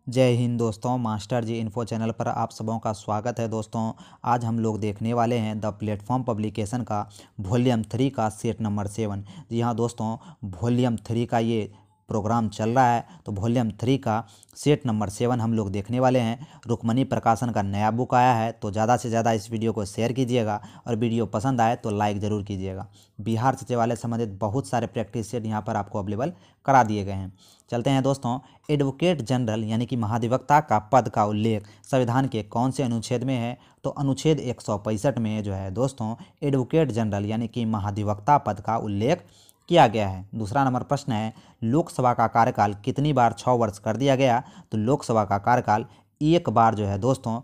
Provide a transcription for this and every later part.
जय हिंद दोस्तों, मास्टर जी info channel पर आप सबों का स्वागत है। दोस्तों आज हम लोग देखने वाले हैं द प्लेटफॉर्म पब्लिकेशन का वॉल्यूम 3 का सेट नंबर 7। जी हाँ दोस्तों, वॉल्यूम 3 का ये प्रोग्राम चल रहा है, तो वॉल्यूम 3 का सेट नंबर 7 हम लोग देखने वाले हैं। रुक्मणी प्रकाशन का नया बुक आया है, तो ज़्यादा से ज़्यादा इस वीडियो को शेयर कीजिएगा और वीडियो पसंद आए तो लाइक ज़रूर कीजिएगा। बिहार सचिवालय संबंधित बहुत सारे प्रैक्टिस सेट यहाँ पर आपको अवेलेबल करा दिए गए हैं। चलते हैं दोस्तों, एडवोकेट जनरल यानी कि महाधिवक्ता का पद का उल्लेख संविधान के कौन से अनुच्छेद में है? तो अनुच्छेद 165 में जो है दोस्तों एडवोकेट जनरल यानी कि महाधिवक्ता पद का उल्लेख किया गया है। दूसरा नंबर प्रश्न है, लोकसभा का कार्यकाल कितनी बार 6 वर्ष कर दिया गया? तो लोकसभा का कार्यकाल एक बार जो है दोस्तों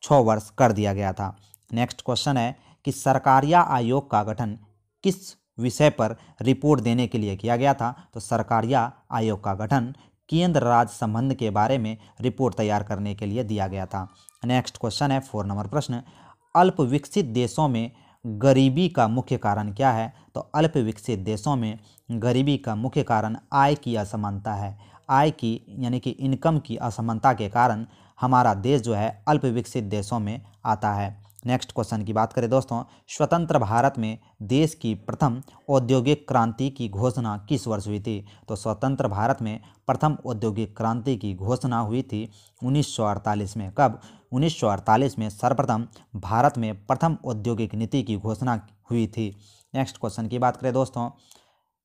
6 वर्ष कर दिया गया था। नेक्स्ट क्वेश्चन है कि सरकारिया आयोग का गठन किस विषय पर रिपोर्ट देने के लिए किया गया था? तो सरकारिया आयोग का गठन केंद्र राज्य संबंध के बारे में रिपोर्ट तैयार करने के लिए दिया गया था। नेक्स्ट क्वेश्चन है 4 नंबर प्रश्न, अल्प विकसित देशों में गरीबी का मुख्य कारण क्या है? तो अल्प विकसित देशों में गरीबी का मुख्य कारण आय की असमानता है। आय की यानी कि इनकम की असमानता के कारण हमारा देश जो है अल्प विकसित देशों में आता है। नेक्स्ट क्वेश्चन की बात करें दोस्तों, स्वतंत्र भारत में देश की प्रथम औद्योगिक क्रांति की घोषणा किस वर्ष हुई थी? तो स्वतंत्र भारत में प्रथम औद्योगिक क्रांति की घोषणा हुई थी 1948 में। कब? 1948 में सर्वप्रथम भारत में प्रथम औद्योगिक नीति की घोषणा हुई थी। नेक्स्ट क्वेश्चन की बात करें दोस्तों,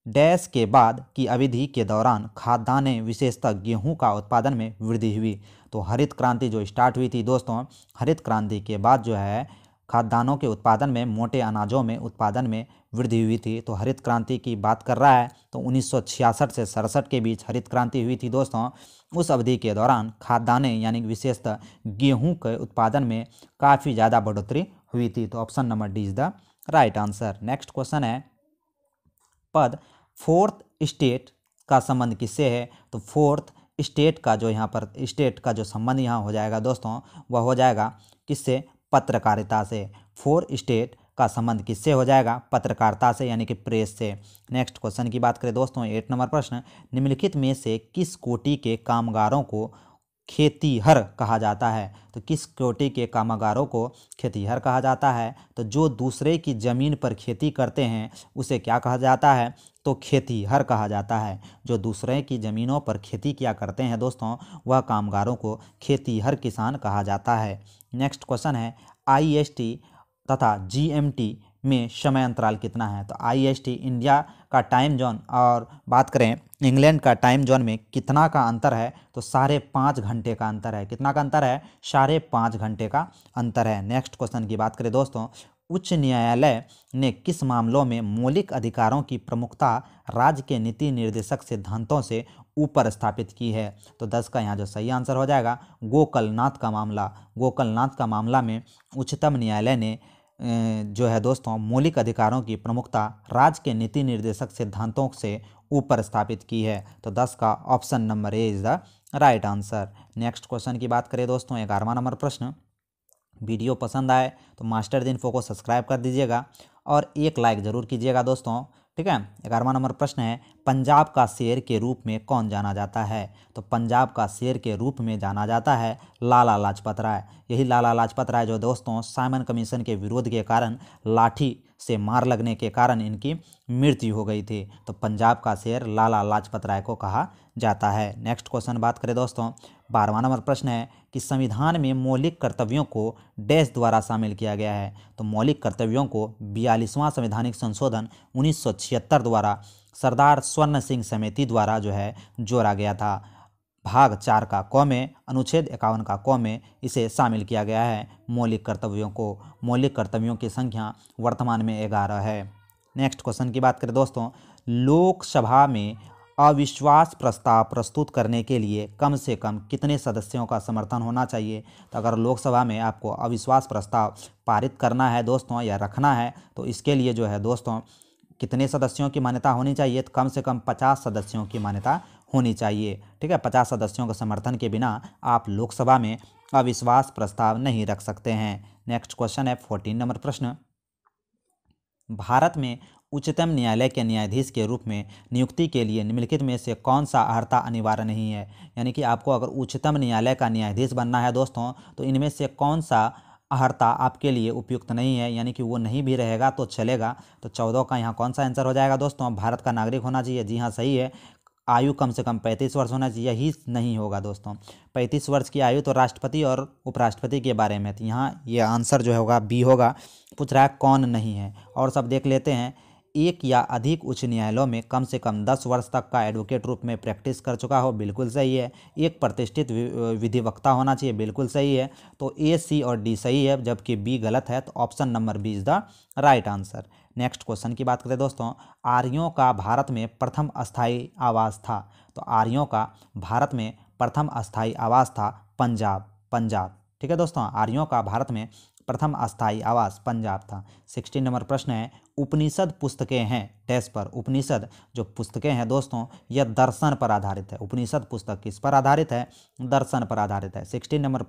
डैश के बाद की अवधि के दौरान खाद्यान्न विशेषतः गेहूं का उत्पादन में वृद्धि हुई? तो हरित क्रांति जो स्टार्ट हुई थी दोस्तों, हरित क्रांति के बाद जो है खाद्यान्नों के उत्पादन में, मोटे अनाजों में उत्पादन में वृद्धि हुई थी। तो हरित क्रांति की बात कर रहा है, तो 1966 से 67 के बीच हरित क्रांति हुई थी दोस्तों। उस अवधि के दौरान खाद्यान्न यानी विशेषतः गेहूं के उत्पादन में काफ़ी ज़्यादा बढ़ोतरी हुई थी। तो option number D is the right answer. Next question है, पद फोर्थ स्टेट का संबंध किससे है? तो फोर्थ स्टेट का जो यहाँ पर स्टेट का जो संबंध यहाँ हो जाएगा दोस्तों, वह हो जाएगा किससे? पत्रकारिता से। फोर्थ स्टेट का संबंध किससे हो जाएगा? पत्रकारिता से यानी कि प्रेस से। नेक्स्ट क्वेश्चन की बात करें दोस्तों, 8 नंबर प्रश्न, निम्नलिखित में से किस कोटि के कामगारों को खेतीहर कहा जाता है? तो किस कोटि के कामगारों को खेतीहर कहा जाता है? तो जो दूसरे की ज़मीन पर खेती करते हैं उसे क्या कहा जाता है? तो खेतीहर कहा जाता है। जो दूसरे की ज़मीनों पर खेती किया करते हैं दोस्तों, वह कामगारों को खेतीहर किसान कहा जाता है। नेक्स्ट क्वेश्चन है, IST तथा GMT में समय अंतराल कितना है? तो IST इंडिया का टाइम जोन और बात करें इंग्लैंड का टाइम जोन में कितना का अंतर है? तो 5.5 घंटे का अंतर है। कितना का अंतर है? 5.5 घंटे का अंतर है। नेक्स्ट क्वेश्चन की बात करें दोस्तों, उच्च न्यायालय ने किस मामलों में मौलिक अधिकारों की प्रमुखता राज्य के नीति निर्देशक सिद्धांतों से ऊपर स्थापित की है? तो 10 का यहाँ जो सही आंसर हो जाएगा गोकलनाथ का मामला। गोकलनाथ का मामला में उच्चतम न्यायालय ने जो है दोस्तों मौलिक अधिकारों की प्रमुखता राज्य के नीति निर्देशक सिद्धांतों से ऊपर स्थापित की है। तो 10 का option number A is the right answer. Next question की बात करें दोस्तों, 11वां नंबर प्रश्न, वीडियो पसंद आए तो मास्टर दी इन्फो को सब्सक्राइब कर दीजिएगा और एक लाइक ज़रूर कीजिएगा दोस्तों, ठीक है। 11वां नंबर प्रश्न है, पंजाब का शेर के रूप में कौन जाना जाता है? तो पंजाब का शेर के रूप में जाना जाता है लाला लाजपत राय। यही लाला लाजपत राय जो दोस्तों साइमन कमीशन के विरोध के कारण लाठी से मार लगने के कारण इनकी मृत्यु हो गई थी। तो पंजाब का शेर लाला लाजपत राय को कहा जाता है। नेक्स्ट क्वेश्चन बात करें दोस्तों, 12वां नंबर प्रश्न है कि संविधान में मौलिक कर्तव्यों को डैश द्वारा शामिल किया गया है? तो मौलिक कर्तव्यों को 42वां संवैधानिक संशोधन 1976 द्वारा सरदार स्वर्ण सिंह समिति द्वारा जो है जोड़ा गया था। भाग 4 का क में, अनुच्छेद 51 का क में इसे शामिल किया गया है मौलिक कर्तव्यों को। मौलिक कर्तव्यों की संख्या वर्तमान में 11 है। नेक्स्ट क्वेश्चन की बात करें दोस्तों, लोकसभा में अविश्वास प्रस्ताव प्रस्तुत करने के लिए कम से कम कितने सदस्यों का समर्थन होना चाहिए? तो अगर लोकसभा में आपको अविश्वास प्रस्ताव पारित करना है दोस्तों या रखना है, तो इसके लिए जो है दोस्तों कितने सदस्यों की मान्यता होनी चाहिए? तो कम से कम 50 सदस्यों की मान्यता होनी चाहिए, ठीक है। 50 सदस्यों के समर्थन के बिना आप लोकसभा में अविश्वास प्रस्ताव नहीं रख सकते हैं। नेक्स्ट क्वेश्चन है 14 नंबर प्रश्न, भारत में उच्चतम न्यायालय के न्यायाधीश के रूप में नियुक्ति के लिए निम्नलिखित में से कौन सा अर्हता अनिवार्य नहीं है। यानी कि आपको अगर उच्चतम न्यायालय का न्यायाधीश बनना है दोस्तों, तो इनमें से कौन सा अर्हता आपके लिए उपयुक्त नहीं है, यानी कि वो नहीं भी रहेगा तो चलेगा। तो 14 का यहाँ कौन सा आंसर हो जाएगा दोस्तों? भारत का नागरिक होना चाहिए। जी हाँ, सही है। आयु कम से कम 35 वर्ष होना चाहिए, यही नहीं होगा दोस्तों। 35 वर्ष की आयु तो राष्ट्रपति और उपराष्ट्रपति के बारे में, तो यहाँ ये आंसर जो होगा बी होगा। पूछ रहा है कौन नहीं है, और सब देख लेते हैं। एक या अधिक उच्च न्यायालयों में कम से कम 10 वर्ष तक का एडवोकेट रूप में प्रैक्टिस कर चुका हो, बिल्कुल सही है। एक प्रतिष्ठित विधिवक्ता होना चाहिए, बिल्कुल सही है। तो ए, सी और डी सही है, जबकि बी गलत है। तो option number B is the right answer. Next question की बात करें दोस्तों, आर्यों का भारत में प्रथम अस्थायी आवास था। तो आर्यों का भारत में प्रथम अस्थायी आवास था पंजाब। ठीक है दोस्तों, आर्यों का भारत में प्रथम अस्थायी आवास पंजाब था। 16 नंबर प्रश्न है, उपनिषद पुस्तकें हैं डैश पर। उपनिषद जो पुस्तकें हैं दोस्तों, यह दर्शन पर आधारित है। उपनिषद पुस्तक किस पर आधारित है? दर्शन पर आधारित है। 17 नंबर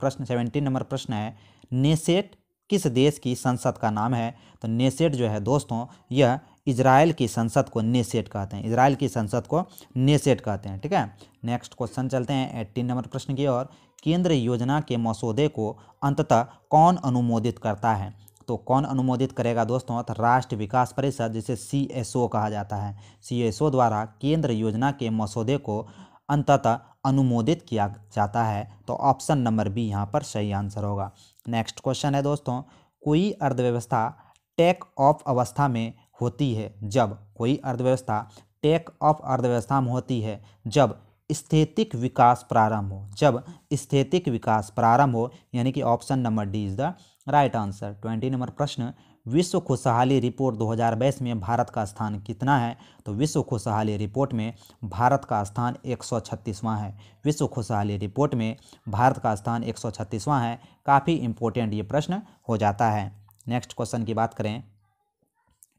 प्रश्न है, नेसेट किस देश की संसद का नाम है? तो नेसेट जो है दोस्तों, यह इजराइल की संसद को नेसेट कहते हैं। इजराइल की संसद को नेसेट कहते हैं। ठीक है, नेक्स्ट क्वेश्चन चलते हैं 18 नंबर प्रश्न की ओर। केंद्र योजना के मसौदे को अंततः कौन अनुमोदित करता है? तो कौन अनुमोदित करेगा दोस्तों? तो राष्ट्रीय विकास परिषद, जिसे CSO कहा जाता है। CSO द्वारा केंद्र योजना के मसौदे को अंततः अनुमोदित किया जाता है। तो ऑप्शन नंबर बी यहाँ पर सही आंसर होगा। नेक्स्ट क्वेश्चन है दोस्तों, कोई अर्थव्यवस्था टेक ऑफ अवस्था में होती है जब, कोई अर्थव्यवस्था टेक ऑफ अर्थव्यवस्था में होती है जब स्थैतिक विकास प्रारंभ हो। जब स्थैतिक विकास प्रारंभ हो, यानी कि option number D is the right answer. 20 number प्रश्न, विश्व खुशहाली रिपोर्ट 2022 में भारत का स्थान कितना है? तो विश्व खुशहाली रिपोर्ट में भारत का स्थान 136वां है। विश्व खुशहाली रिपोर्ट में भारत का स्थान 136वां है। काफ़ी इंपॉर्टेंट ये प्रश्न हो जाता है। नेक्स्ट क्वेश्चन की बात करें,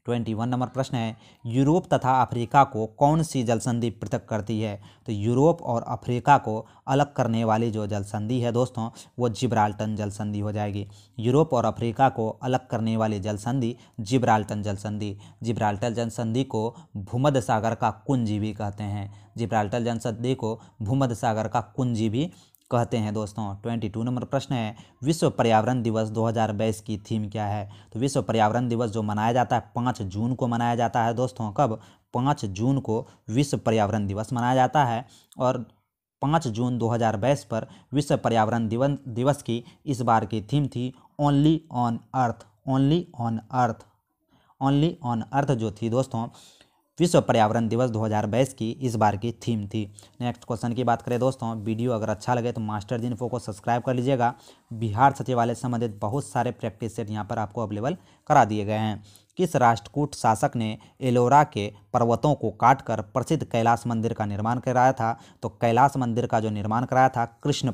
21 नंबर प्रश्न है, यूरोप तथा अफ्रीका को कौन सी जल संधि पृथक करती है? तो यूरोप और अफ्रीका को अलग करने वाली जो जल संधि है दोस्तों, वो जिब्राल्टर जल संधि हो जाएगी। यूरोप और अफ्रीका को अलग करने वाली जल संधि जिब्राल्टर जल संधि। जिब्राल्टर जल संधि को भूमध्य सागर का कुंजी भी कहते हैं। जिब्राल्टर जल संधि को भूमध्य सागर का कुंजी भी कहते हैं दोस्तों। 22 नंबर प्रश्न है, विश्व पर्यावरण दिवस 2022 की थीम क्या है? तो विश्व पर्यावरण दिवस जो मनाया जाता है 5 जून को मनाया जाता है दोस्तों। कब? 5 जून को विश्व पर्यावरण दिवस मनाया जाता है। और 5 जून 2022 पर विश्व पर्यावरण दिवस की इस बार की थीम थी only on earth. Only on earth, only on earth जो थी दोस्तों, विश्व पर्यावरण दिवस 2022 की इस बार की थीम थी। नेक्स्ट क्वेश्चन की बात करें दोस्तों, वीडियो अगर अच्छा लगे तो मास्टर जी इन्फो को सब्सक्राइब कर लीजिएगा। बिहार सचिवालय से संबंधित बहुत सारे प्रैक्टिस सेट यहाँ पर आपको अवेलेबल करा दिए गए हैं। किस राष्ट्रकूट शासक ने एलोरा के पर्वतों को काटकर प्रसिद्ध कैलाश मंदिर का निर्माण कराया था? तो कैलाश मंदिर का जो निर्माण कराया था कृष्ण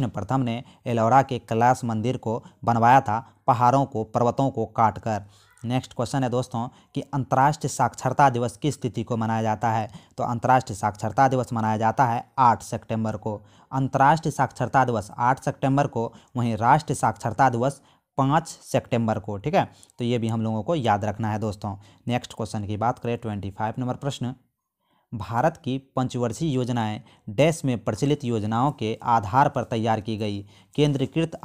प्रथम ने एलोरा के कैलाश मंदिर को बनवाया था, पहाड़ों को, पर्वतों को काटकर। नेक्स्ट क्वेश्चन है दोस्तों कि अंतर्राष्ट्रीय साक्षरता दिवस किस तिथि को मनाया जाता है? तो अंतर्राष्ट्रीय साक्षरता दिवस मनाया जाता है 8 सितंबर को। अंतर्राष्ट्रीय साक्षरता दिवस 8 सितंबर को, वहीं राष्ट्रीय साक्षरता दिवस 5 सितंबर को। ठीक है, तो ये भी हम लोगों को याद रखना है दोस्तों। नेक्स्ट क्वेश्चन की बात करें, 25 नंबर प्रश्न, भारत की पंचवर्षीय योजनाएं डैश में प्रचलित योजनाओं के आधार पर तैयार की गई केंद्रीकृत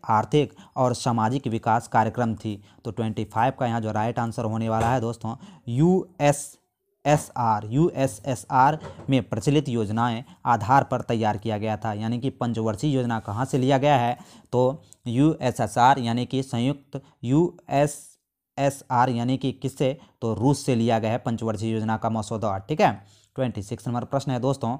आर्थिक और सामाजिक विकास कार्यक्रम थी। तो 25 का यहाँ जो राइट आंसर होने वाला है दोस्तों, यूएसएसआर में प्रचलित योजनाएं आधार पर तैयार किया गया था। यानी कि पंचवर्षीय योजना कहाँ से लिया गया है? तो यूएसएसआर यानी कि संयुक्त यूएसएसआर यानी कि किससे? तो रूस से लिया गया है पंचवर्षीय योजना का मसौदा। ठीक है, 26 नंबर प्रश्न है दोस्तों,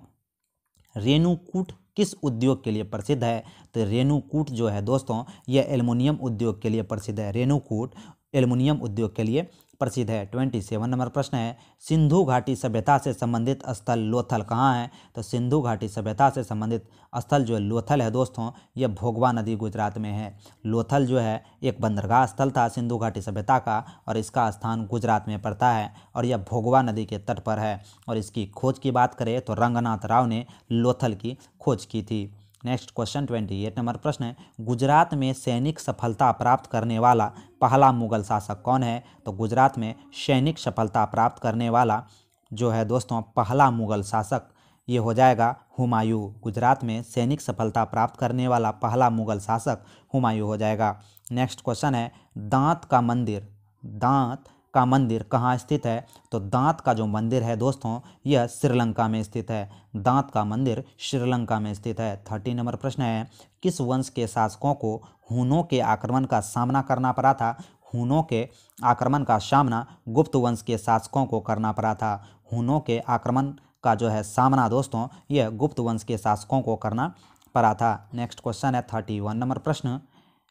रेणुकूट किस उद्योग के लिए प्रसिद्ध है? तो रेणुकूट जो है दोस्तों, यह एल्युमिनियम उद्योग के लिए प्रसिद्ध है। रेणुकूट एल्युमिनियम उद्योग के लिए प्रसिद्ध है। 27 नंबर प्रश्न है, सिंधु घाटी सभ्यता से संबंधित स्थल लोथल कहाँ है? तो सिंधु घाटी सभ्यता से संबंधित स्थल जो लोथल है दोस्तों, यह भोगवा नदी गुजरात में है। लोथल जो है एक बंदरगाह स्थल था सिंधु घाटी सभ्यता का, और इसका स्थान गुजरात में पड़ता है, और यह भोगवा नदी के तट पर है। और इसकी खोज की बात करें तो रंगनाथ राव ने लोथल की खोज की थी। नेक्स्ट क्वेश्चन 28 नंबर प्रश्न है, गुजरात में सैनिक सफलता प्राप्त करने वाला पहला मुगल शासक कौन है? तो गुजरात में सैनिक सफलता प्राप्त करने वाला जो है दोस्तों पहला मुगल शासक ये हो जाएगा हुमायूं। गुजरात में सैनिक सफलता प्राप्त करने वाला पहला मुगल शासक हुमायूं हो जाएगा। नेक्स्ट क्वेश्चन है, दांत का मंदिर कहाँ स्थित है? तो दांत का जो मंदिर है दोस्तों यह श्रीलंका में स्थित है। दांत का मंदिर श्रीलंका में स्थित है। 30 नंबर प्रश्न है, किस वंश के शासकों को हूनों के आक्रमण का सामना करना पड़ा था? हूनों के आक्रमण का सामना गुप्त वंश के शासकों को करना पड़ा था। हूनों के आक्रमण का जो है सामना दोस्तों यह गुप्त वंश के शासकों को करना पड़ा था। नेक्स्ट क्वेश्चन है 31 नंबर प्रश्न,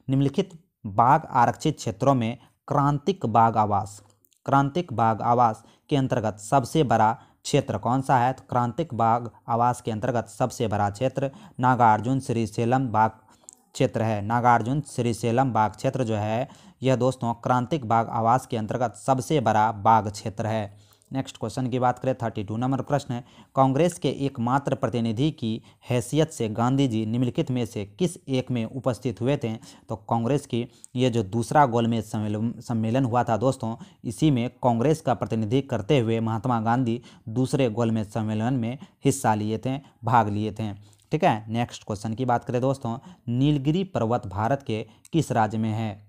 निम्नलिखित बाघ आरक्षित क्षेत्रों में क्रांतिक बाघ आवास के अंतर्गत सबसे बड़ा क्षेत्र कौन सा है? तो क्रांतिक बाघ आवास के अंतर्गत सबसे बड़ा क्षेत्र नागार्जुन श्रीशैलम बाघ क्षेत्र है। नागार्जुन श्रीशैलम बाघ क्षेत्र जो है यह दोस्तों क्रांतिक बाघ आवास के अंतर्गत सबसे बड़ा बाघ क्षेत्र है। नेक्स्ट क्वेश्चन की बात करें 32 नंबर प्रश्न है, कांग्रेस के एकमात्र प्रतिनिधि की हैसियत से गांधी जी निम्नलिखित में से किस एक में उपस्थित हुए थे? तो कांग्रेस की ये जो दूसरा गोलमेज सम्मेलन हुआ था दोस्तों, इसी में कांग्रेस का प्रतिनिधि करते हुए महात्मा गांधी दूसरे गोलमेज सम्मेलन में हिस्सा लिए थे, भाग लिए थे। ठीक है। नेक्स्ट क्वेश्चन की बात करें दोस्तों, नीलगिरी पर्वत भारत के किस राज्य में है?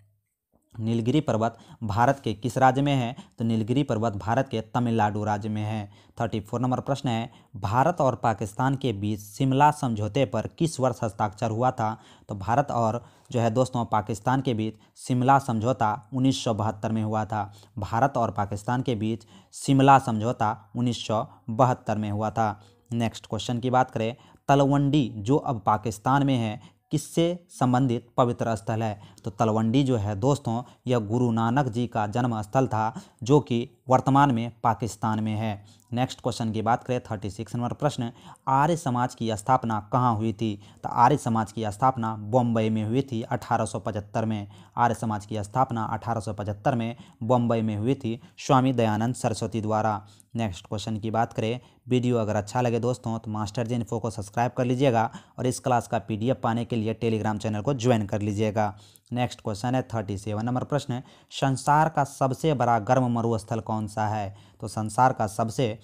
नीलगिरी पर्वत भारत के किस राज्य में है? तो नीलगिरी पर्वत भारत के तमिलनाडु राज्य में है। 34 नंबर प्रश्न है, भारत और पाकिस्तान के बीच शिमला समझौते पर किस वर्ष हस्ताक्षर हुआ था? तो भारत और जो है दोस्तों पाकिस्तान के बीच शिमला समझौता 1972 में हुआ था। भारत और पाकिस्तान के बीच शिमला समझौता 1972 में हुआ था। नेक्स्ट क्वेश्चन की बात करें, तलवंडी जो अब पाकिस्तान में है किससे संबंधित पवित्र स्थल है? तो तलवंडी जो है दोस्तों यह गुरु नानक जी का जन्म स्थल था जो कि वर्तमान में पाकिस्तान में है। नेक्स्ट क्वेश्चन की बात करें 36 नंबर प्रश्न, आर्य समाज की स्थापना कहाँ हुई थी? तो आर्य समाज की स्थापना बम्बई में हुई थी 1875 में। आर्य समाज की स्थापना 1875 में बम्बई में हुई थी स्वामी दयानंद सरस्वती द्वारा। नेक्स्ट क्वेश्चन की बात करें, वीडियो अगर अच्छा लगे दोस्तों तो मास्टर जी इन्फो को सब्सक्राइब कर लीजिएगा और इस क्लास का PDF पाने के लिए टेलीग्राम चैनल को ज्वाइन कर लीजिएगा। नेक्स्ट क्वेश्चन है 37 नंबर प्रश्न, संसार का सबसे बड़ा गर्म मरुस्थल कौन सा है? तो संसार का सबसे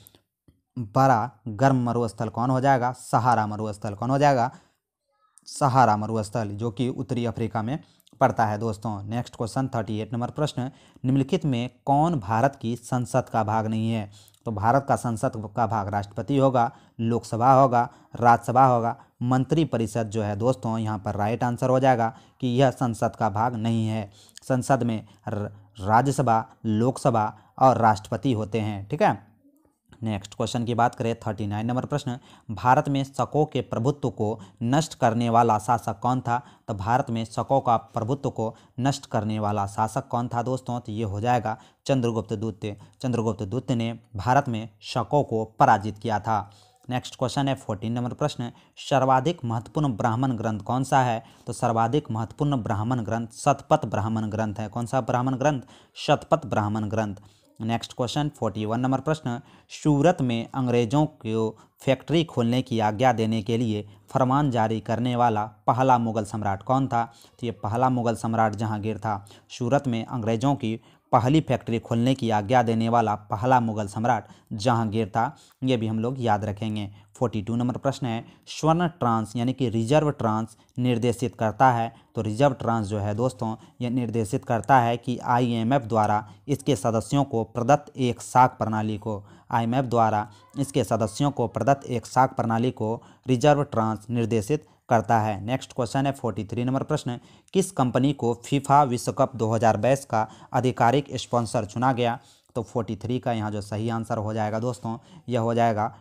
बड़ा गर्म मरुस्थल कौन हो जाएगा? सहारा मरुस्थल। कौन हो जाएगा? सहारा मरुस्थल, जो कि उत्तरी अफ्रीका में पड़ता है दोस्तों। नेक्स्ट क्वेश्चन 38 नंबर प्रश्न, निम्नलिखित में कौन भारत की संसद का भाग नहीं है? तो भारत का संसद का भाग राष्ट्रपति होगा, लोकसभा होगा, राज्यसभा होगा, मंत्रिपरिषद जो है दोस्तों यहाँ पर राइट आंसर हो जाएगा कि यह संसद का भाग नहीं है। संसद में राज्यसभा, लोकसभा और राष्ट्रपति होते हैं। ठीक है। नेक्स्ट क्वेश्चन की बात करें 39 नंबर प्रश्न, भारत में शकों के प्रभुत्व को नष्ट करने वाला शासक कौन था? तो भारत में शकों का प्रभुत्व को नष्ट करने वाला शासक कौन था दोस्तों? तो ये हो जाएगा चंद्रगुप्त द्वितीय। चंद्रगुप्त द्वितीय ने भारत में शकों को पराजित किया था। नेक्स्ट क्वेश्चन है 14 नंबर प्रश्न, सर्वाधिक महत्वपूर्ण ब्राह्मण ग्रंथ कौन सा है? तो सर्वाधिक महत्वपूर्ण ब्राह्मण ग्रंथ शतपथ ब्राह्मण ग्रंथ है। कौन सा ब्राह्मण ग्रंथ? शतपथ ब्राह्मण ग्रंथ। नेक्स्ट क्वेश्चन 41 नंबर प्रश्न, सूरत में अंग्रेजों को फैक्ट्री खोलने की आज्ञा देने के लिए फरमान जारी करने वाला पहला मुगल सम्राट कौन था? तो ये पहला मुगल सम्राट जहांगीर था। सूरत में अंग्रेजों की पहली फैक्ट्री खोलने की आज्ञा देने वाला पहला मुगल सम्राट जहांगीर था। ये भी हम लोग याद रखेंगे। 42 नंबर प्रश्न है, स्वर्ण ट्रांस यानी कि रिजर्व ट्रांस निर्देशित करता है? तो रिजर्व ट्रांस जो है दोस्तों यह निर्देशित करता है कि IMF द्वारा इसके सदस्यों को प्रदत्त एक साख प्रणाली को IMF द्वारा इसके सदस्यों को प्रदत्त एक साख प्रणाली को रिजर्व ट्रांस निर्देशित करता है। नेक्स्ट क्वेश्चन है 43 नंबर प्रश्न, किस कंपनी को फीफा विश्व कप 2022 का आधिकारिक स्पॉन्सर चुना गया? तो 43 का यहाँ जो सही आंसर हो जाएगा दोस्तों यह हो जाएगा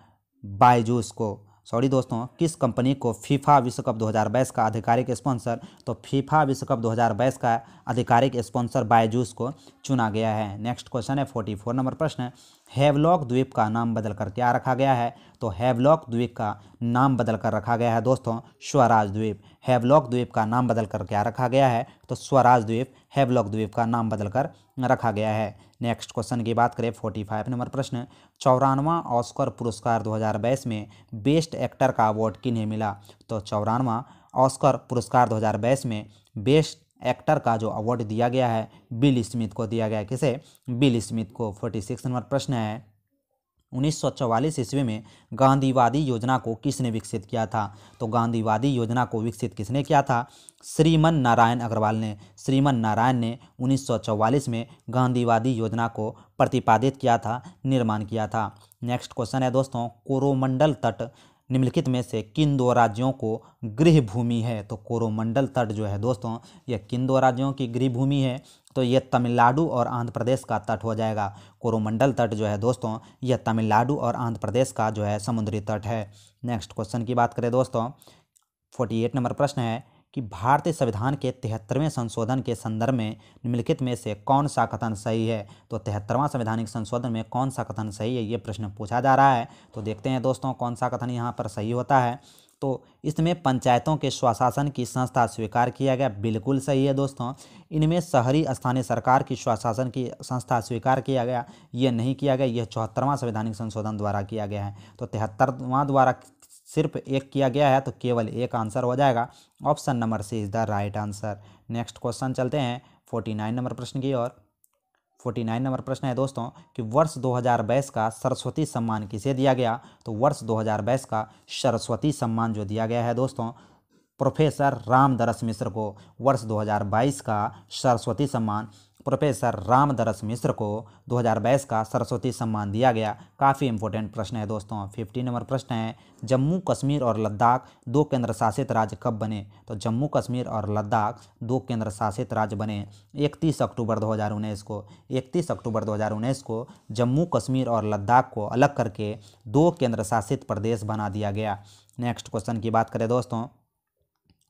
बायजूस को। सॉरी दोस्तों, किस कंपनी को फीफा विश्व कप 2022 का आधिकारिक स्पॉन्सर? तो फीफा विश्व कप 2022 का आधिकारिक स्पॉन्सर बायजूस को चुना गया है। नेक्स्ट क्वेश्चन है 44 नंबर प्रश्न, हैवलॉक द्वीप का नाम बदलकर क्या रखा गया है? तो हैवलॉक द्वीप का नाम बदलकर रखा गया है दोस्तों स्वराज द्वीप। हैवलॉक द्वीप का नाम बदलकर क्या रखा गया है? तो स्वराज द्वीप हैवलॉक द्वीप का नाम बदलकर रखा गया है। नेक्स्ट क्वेश्चन की बात करें 45 नंबर प्रश्न, 54वां ऑस्कर पुरस्कार 2022 में बेस्ट एक्टर का अवार्ड किन्हें मिला? तो 54वां ऑस्कर पुरस्कार 2022 में बेस्ट एक्टर का जो अवार्ड दिया गया है विल स्मिथ को दिया गया है। किसे? विल स्मिथ को। 46 नंबर प्रश्न है, 1944 ईस्वी में गांधीवादी योजना को किसने विकसित किया था? तो गांधीवादी योजना को विकसित किसने किया था? श्रीमन नारायण अग्रवाल ने। श्रीमन नारायण ने 1944 में गांधीवादी योजना को प्रतिपादित किया था, निर्माण किया था। नेक्स्ट क्वेश्चन है दोस्तों, कोरोमंडल तट निम्नलिखित में से किन दो राज्यों को गृह भूमि है? तो कोरोमंडल तट जो है दोस्तों यह किन दो राज्यों की गृह भूमि है? तो यह तमिलनाडु और आंध्र प्रदेश का तट हो जाएगा। कोरोमंडल तट जो है दोस्तों यह तमिलनाडु और आंध्र प्रदेश का जो है समुद्री तट है। नेक्स्ट क्वेश्चन की बात करें दोस्तों, 48 नंबर प्रश्न है कि भारतीय संविधान के 73वें संशोधन के संदर्भ में निम्नलिखित में से कौन सा कथन सही है? तो 73वां संवैधानिक संशोधन में कौन सा कथन सही है, ये प्रश्न पूछा जा रहा है। तो देखते हैं दोस्तों कौन सा कथन यहाँ पर सही होता है। तो इसमें पंचायतों के स्वशासन की संस्था स्वीकार किया गया, बिल्कुल सही है दोस्तों। इनमें शहरी स्थानीय सरकार की स्वशासन की संस्था स्वीकार किया गया, ये नहीं किया गया, यह 74वां संवैधानिक संशोधन द्वारा किया गया है। तो 73वां द्वारा सिर्फ एक किया गया है, तो केवल एक आंसर हो जाएगा। Option number C is the right answer. Next question चलते हैं 49 नंबर प्रश्न की ओर। 49 नंबर प्रश्न है दोस्तों कि वर्ष 2022 का सरस्वती सम्मान किसे दिया गया? तो वर्ष 2022 का सरस्वती सम्मान जो दिया गया है दोस्तों प्रोफेसर रामदरस मिश्र को। वर्ष 2022 का सरस्वती सम्मान प्रोफेसर रामदरस मिश्र को 2022 का सरस्वती सम्मान दिया गया। काफ़ी इंपॉर्टेंट प्रश्न है दोस्तों। 50 नंबर प्रश्न है, जम्मू कश्मीर और लद्दाख दो केंद्र शासित राज्य कब बने? तो जम्मू कश्मीर और लद्दाख दो केंद्र शासित राज्य बने 31 अक्टूबर 2019 को। 31 अक्टूबर 2019 को जम्मू कश्मीर और लद्दाख को अलग करके दो केंद्र शासित प्रदेश बना दिया गया। नेक्स्ट क्वेश्चन की बात करें दोस्तों,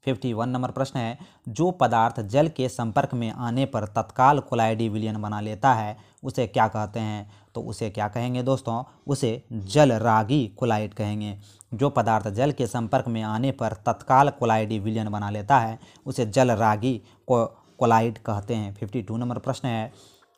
51 नंबर प्रश्न है, जो पदार्थ जल के संपर्क में आने पर तत्काल कोलाइडी विलयन बना लेता है उसे क्या कहते हैं? तो उसे क्या कहेंगे दोस्तों? उसे जलरागी कोलाइड कहेंगे। जो पदार्थ जल के संपर्क में आने पर तत्काल कोलाइडी विलयन बना लेता है उसे जलरागी कोलाइड कहते हैं। 52 नंबर प्रश्न है,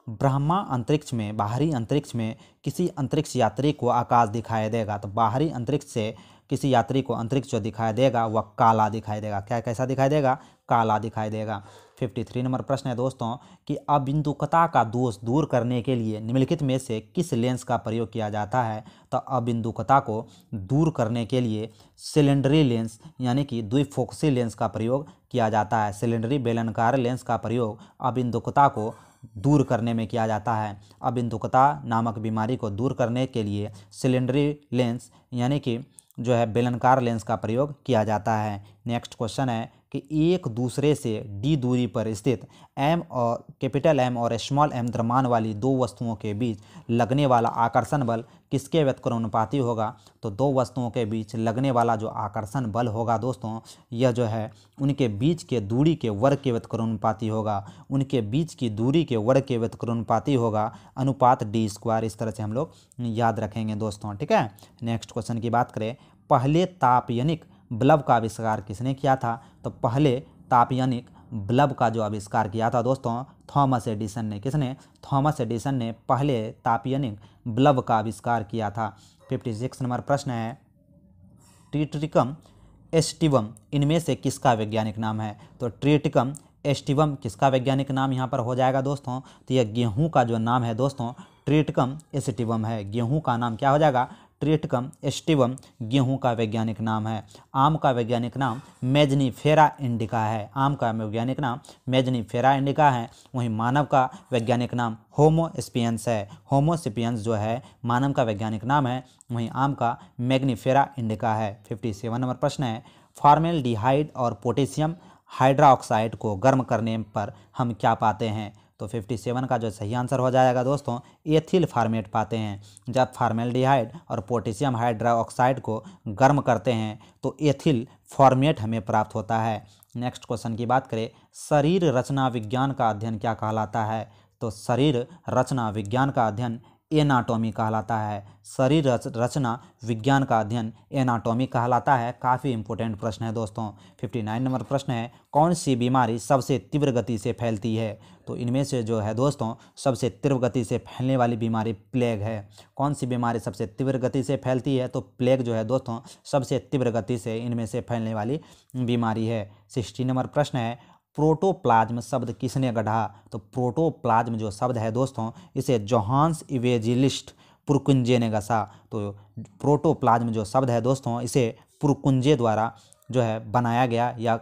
ब्रह्मा अंतरिक्ष में बाहरी अंतरिक्ष में किसी अंतरिक्ष यात्री को आकाश दिखाई देगा। तो बाहरी अंतरिक्ष से किसी यात्री को अंतरिक्ष जो दिखाई देगा वह काला दिखाई देगा। क्या कैसा दिखाई देगा? काला दिखाई देगा। 53 नंबर प्रश्न है दोस्तों कि अबिंदुकता का दोष दूर करने के लिए निम्नलिखित में से किस लेंस का प्रयोग किया जाता है? तो अबिंदुकता को दूर करने के लिए सिलेंडरी लेंस यानी कि द्विफोकसी लेंस का प्रयोग किया जाता है। सिलेंडरी बेलनाकार लेंस का प्रयोग अबिंदुकता को दूर करने में किया जाता है। अबिंदुकता नामक बीमारी को दूर करने के लिए सिलेंडरी लेंस यानी कि जो है बेलनाकार लेंस का प्रयोग किया जाता है। नेक्स्ट क्वेश्चन है कि एक दूसरे से d दूरी पर स्थित m और कैपिटल M और स्मॉल m द्रव्यमान वाली दो वस्तुओं के बीच लगने वाला आकर्षण बल किसके व्युत्क्रमानुपाती होगा? तो दो वस्तुओं के बीच लगने वाला जो आकर्षण बल होगा दोस्तों यह जो है उनके बीच के दूरी के वर्ग के व्युत्क्रमानुपाती होगा। उनके बीच की दूरी के वर्ग के व्युत्क्रमानुपाती होगा अनुपात d²। इस तरह से हम लोग याद रखेंगे दोस्तों, ठीक है। नेक्स्ट क्वेश्चन की बात करें, पहले तापयनिक बल्ब का आविष्कार किसने किया था? तो पहले तापयनिक बल्ब का जो आविष्कार किया था दोस्तों थॉमस एडिसन ने। किसने? थॉमस एडिसन ने पहले तापयनिक बल्ब का आविष्कार किया था। 56 नंबर प्रश्न है, ट्रिटिकम एस्टिवम इनमें से किसका वैज्ञानिक नाम है? तो ट्रिटिकम एस्टिवम किसका वैज्ञानिक नाम यहाँ पर हो जाएगा दोस्तों? तो यह गेहूँ का जो नाम है दोस्तों ट्रिटिकम एस्टिवम है। गेहूँ का नाम क्या हो जाएगा? ट्रिटिकम एस्टिवम गेहूं का वैज्ञानिक नाम है। आम का वैज्ञानिक नाम मेजनीफेरा इंडिका है। आम का वैज्ञानिक नाम मेजनीफेरा इंडिका है। वहीं मानव का वैज्ञानिक नाम होमो सेपियंस है। होमो सेपियंस जो है मानव का वैज्ञानिक नाम है, वहीं आम का मैग्नीफेरा इंडिका है। 57 नंबर प्रश्न है, फॉर्मेल्डिहाइड और पोटेशियम हाइड्रोक्साइड को गर्म करने पर हम क्या पाते हैं? तो 57 का जो सही आंसर हो जाएगा दोस्तों एथिल फॉर्मेट पाते हैं। जब फॉर्मेल्डिहाइड और पोटेशियम हाइड्रोक्साइड को गर्म करते हैं तो एथिल फॉर्मेट हमें प्राप्त होता है। नेक्स्ट क्वेश्चन की बात करें, शरीर रचना विज्ञान का अध्ययन क्या कहलाता है? तो शरीर रचना विज्ञान का अध्ययन एनाटॉमी कहलाता है। शरीर रचना विज्ञान का अध्ययन एनाटॉमी कहलाता है। काफ़ी इंपॉर्टेंट प्रश्न है दोस्तों। 59 नंबर प्रश्न है, कौन सी बीमारी सबसे तीव्र गति से फैलती है? तो इनमें से जो है दोस्तों सबसे तीव्र गति से फैलने वाली बीमारी प्लेग है। कौन सी बीमारी सबसे तीव्र गति से फैलती है? तो प्लेग जो है दोस्तों सबसे तीव्र गति से इनमें से फैलने वाली बीमारी है। 60 नंबर प्रश्न है, प्रोटोप्लाज्म शब्द किसने गढ़ा? तो प्रोटोप्लाज्म जो शब्द है दोस्तों इसे जोहान्स इवेंजेलिस्ट पुरकुंजे ने घसा। तो प्रोटोप्लाज्म जो शब्द है दोस्तों इसे पुरकुंजे द्वारा जो है बनाया गया या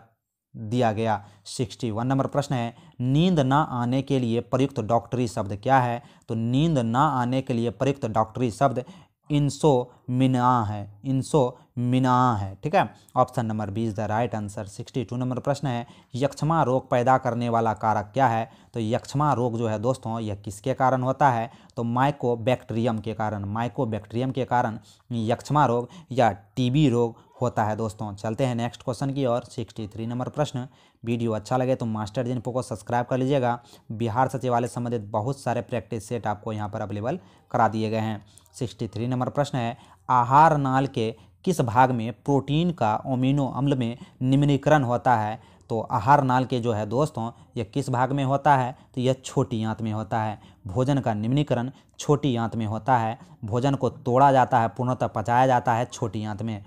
दिया गया। 61 नंबर प्रश्न है, नींद ना आने के लिए प्रयुक्त डॉक्टरी शब्द क्या है? तो नींद ना आने के लिए प्रयुक्त डॉक्टरी शब्द इंसोमिनिया है। इंसोमिनिया है, ठीक है। Option number B is the right answer. 62 number प्रश्न है, यक्ष्मा रोग पैदा करने वाला कारक क्या है? तो यक्ष्मा रोग जो है दोस्तों यह किसके कारण होता है? तो माइकोबैक्टीरियम के कारण। माइकोबैक्टीरियम के कारण यक्ष्मा रोग या टीबी रोग होता है दोस्तों। चलते हैं नेक्स्ट क्वेश्चन की ओर। 63 नंबर प्रश्न, वीडियो अच्छा लगे तो मास्टर जिन्फो को सब्सक्राइब कर लीजिएगा। बिहार सचिवालय संबंधित बहुत सारे प्रैक्टिस सेट आपको यहाँ पर अवेलेबल करा दिए गए हैं। 63 नंबर प्रश्न है, आहार नाल के किस भाग में प्रोटीन का अमीनो अम्ल में निम्नीकरण होता है? तो आहार नाल के जो है दोस्तों यह किस भाग में होता है? तो यह छोटी आंत में होता है। भोजन का निम्नीकरण छोटी आंत में होता है। भोजन को तोड़ा जाता है, पूर्णतः पचाया जाता है छोटी आंत में।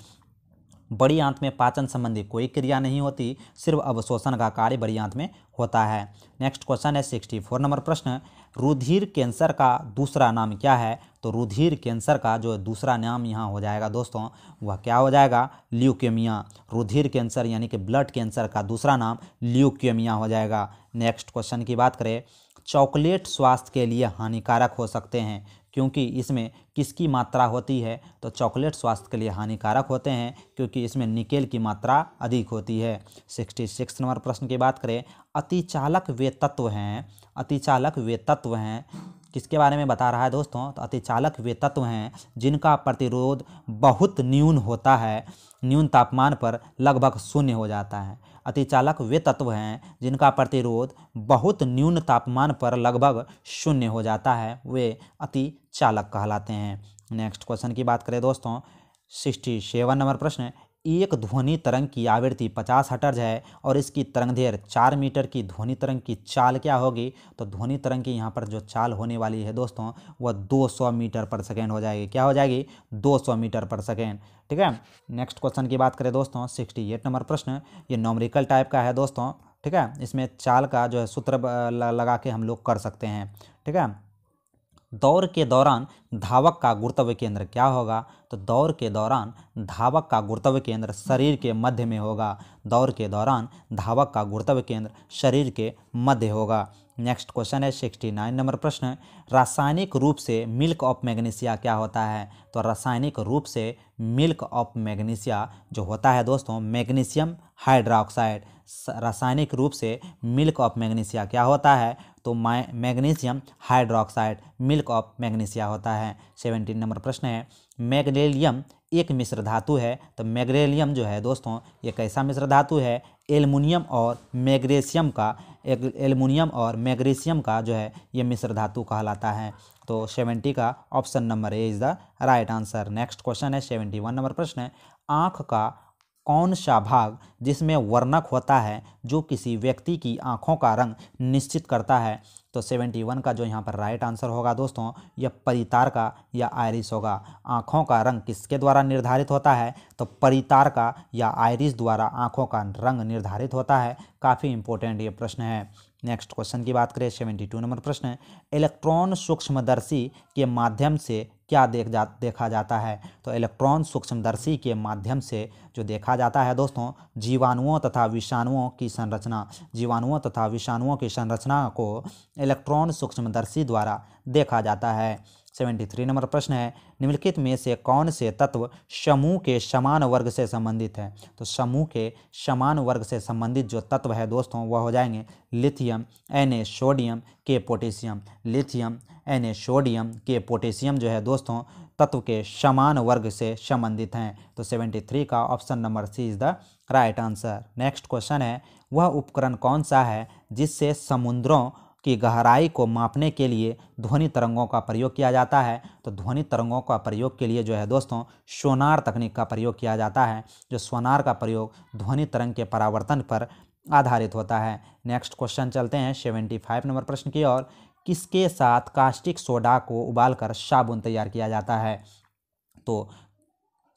बड़ी आंत में पाचन संबंधी कोई क्रिया नहीं होती, सिर्फ अवशोषण का कार्य बड़ी आंत में होता है। नेक्स्ट क्वेश्चन है 64 नंबर प्रश्न, रुधिर कैंसर का दूसरा नाम क्या है? तो रुधिर कैंसर का जो दूसरा नाम यहाँ हो जाएगा दोस्तों वह क्या हो जाएगा? ल्यूकेमिया। रुधिर कैंसर यानी कि ब्लड कैंसर का दूसरा नाम ल्यूकेमिया हो जाएगा। नेक्स्ट क्वेश्चन की बात करें, चॉकलेट स्वास्थ्य के लिए हानिकारक हो सकते हैं क्योंकि इसमें किसकी मात्रा होती है? तो चॉकलेट स्वास्थ्य के लिए हानिकारक होते हैं क्योंकि इसमें निकेल की मात्रा अधिक होती है। 66 नंबर प्रश्न की बात करें, अतिचालक वे तत्व हैं। अतिचालक वे तत्व हैं किसके बारे में बता रहा है दोस्तों? तो अतिचालक वे तत्व हैं जिनका प्रतिरोध बहुत न्यून होता है, न्यून तापमान पर लगभग शून्य हो जाता है। अतिचालक वे तत्व हैं जिनका प्रतिरोध बहुत न्यून तापमान पर लगभग शून्य हो जाता है, वे अतिचालक कहलाते हैं। नेक्स्ट क्वेश्चन की बात करें दोस्तों, 67 नंबर प्रश्न, एक ध्वनि तरंग की आवृत्ति 50 हर्ट्ज है और इसकी तरंगदैर्घ्य 4 मीटर की ध्वनि तरंग की चाल क्या होगी? तो ध्वनि तरंग की यहाँ पर जो चाल होने वाली है दोस्तों वह 200 मीटर पर सेकेंड हो जाएगी। क्या हो जाएगी? 200 मीटर पर सेकेंड, ठीक है। नेक्स्ट क्वेश्चन की बात करें दोस्तों, 68 नंबर प्रश्न, ये न्यूमेरिकल टाइप का है दोस्तों, ठीक है। इसमें चाल का जो है सूत्र लगा के हम लोग कर सकते हैं, ठीक है। दौड़ के दौरान धावक का गुरुत्व केंद्र क्या होगा? तो दौड़ के दौरान धावक का गुरुत्व केंद्र शरीर के मध्य में होगा। दौड़ के दौरान धावक का गुरुत्व केंद्र शरीर के मध्य होगा। नेक्स्ट क्वेश्चन है 69 नंबर प्रश्न, रासायनिक रूप से मिल्क ऑफ मैग्नीशिया क्या होता है? तो रासायनिक रूप से मिल्क ऑफ मैग्नीशिया जो होता है दोस्तों मैग्नीशियम हाइड्रोक्साइड। रासायनिक रूप से मिल्क ऑफ मैग्नीशिया क्या होता है? तो magnesium hydroxide milk of magnesia होता है। 17 नंबर प्रश्न है, मैग्नीशियम एक मिश्र धातु है। तो मैग्नीशियम जो है दोस्तों ये कैसा मिश्र धातु है? एल्युमिनियम और मैग्नीशियम का, एल्युमिनियम और मैग्नीशियम का जो है ये मिश्र धातु कहलाता है। तो 70 का option number A is the right answer. Next question है 71 नंबर प्रश्न, आँख का कौन सा भाग जिसमें वर्णक होता है जो किसी व्यक्ति की आँखों का रंग निश्चित करता है? तो 71 का जो यहाँ पर राइट आंसर होगा दोस्तों यह परितारका या आइरिस होगा। आँखों का रंग किसके द्वारा निर्धारित होता है? तो परितारका या आइरिस द्वारा आँखों का रंग निर्धारित होता है। काफ़ी इंपॉर्टेंट ये प्रश्न है। नेक्स्ट क्वेश्चन की बात करें 72 नंबर प्रश्न, इलेक्ट्रॉन सूक्ष्मदर्शी के माध्यम से क्या देखा जाता है? तो इलेक्ट्रॉन सूक्ष्मदर्शी के माध्यम से जो देखा जाता है दोस्तों जीवाणुओं तथा विषाणुओं की संरचना। जीवाणुओं तथा विषाणुओं की संरचना को इलेक्ट्रॉन सूक्ष्मदर्शी द्वारा देखा जाता है। 73 नंबर प्रश्न है, निम्नलिखित में से कौन से तत्व समूह के समान वर्ग से संबंधित है? तो समूह के समान वर्ग से संबंधित जो तत्व है दोस्तों वह हो जाएंगे लिथियम, Na, सोडियम, के पोटेशियम। लिथियम, Na, सोडियम, के पोटेशियम जो है दोस्तों तत्व के समान वर्ग से संबंधित हैं। तो 73 का option number C is the right answer. Next question है, वह उपकरण कौन सा है जिससे समुद्रों की गहराई को मापने के लिए ध्वनि तरंगों का प्रयोग किया जाता है। तो ध्वनि तरंगों का प्रयोग के लिए जो है दोस्तों सोनार तकनीक का प्रयोग किया जाता है। जो सोनार का प्रयोग ध्वनि तरंग के परावर्तन पर आधारित होता है। नेक्स्ट क्वेश्चन चलते हैं 75 नंबर प्रश्न की ओर। किसके साथ कास्टिक सोडा को उबालकर साबुन तैयार किया जाता है? तो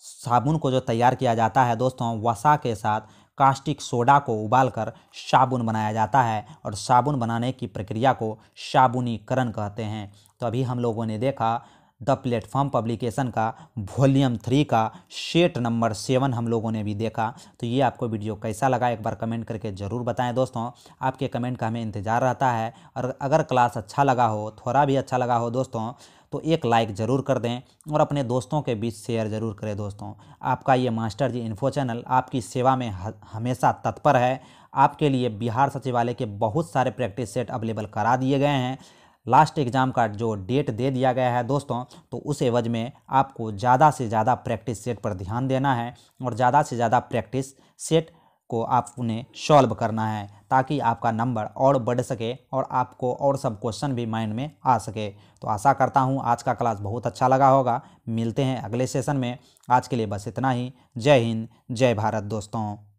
साबुन को जो तैयार किया जाता है दोस्तों वसा के साथ कास्टिक सोडा को उबालकर साबुन बनाया जाता है और साबुन बनाने की प्रक्रिया को साबुनीकरण कहते हैं। तो अभी हम लोगों ने देखा द प्लेटफॉर्म पब्लिकेशन का वॉल्यूम 3 का सेट नंबर 7 हम लोगों ने भी देखा। तो ये आपको वीडियो कैसा लगा एक बार कमेंट करके ज़रूर बताएं दोस्तों। आपके कमेंट का हमें इंतज़ार रहता है। और अगर क्लास अच्छा लगा हो, थोड़ा भी अच्छा लगा हो दोस्तों, तो एक लाइक ज़रूर कर दें और अपने दोस्तों के बीच शेयर ज़रूर करें दोस्तों। आपका ये मास्टर जी इन्फो चैनल आपकी सेवा में हमेशा तत्पर है। आपके लिए बिहार सचिवालय के बहुत सारे प्रैक्टिस सेट अवेलेबल करा दिए गए हैं। लास्ट एग्ज़ाम का जो डेट दे दिया गया है दोस्तों, तो उस एवज में आपको ज़्यादा से ज़्यादा प्रैक्टिस सेट पर ध्यान देना है और ज़्यादा से ज़्यादा प्रैक्टिस सेट को आपने सॉल्व करना है ताकि आपका नंबर और बढ़ सके और आपको और सब क्वेश्चन भी माइंड में आ सके। तो आशा करता हूँ आज का क्लास बहुत अच्छा लगा होगा। मिलते हैं अगले सेशन में। आज के लिए बस इतना ही। जय हिंद, जय भारत दोस्तों।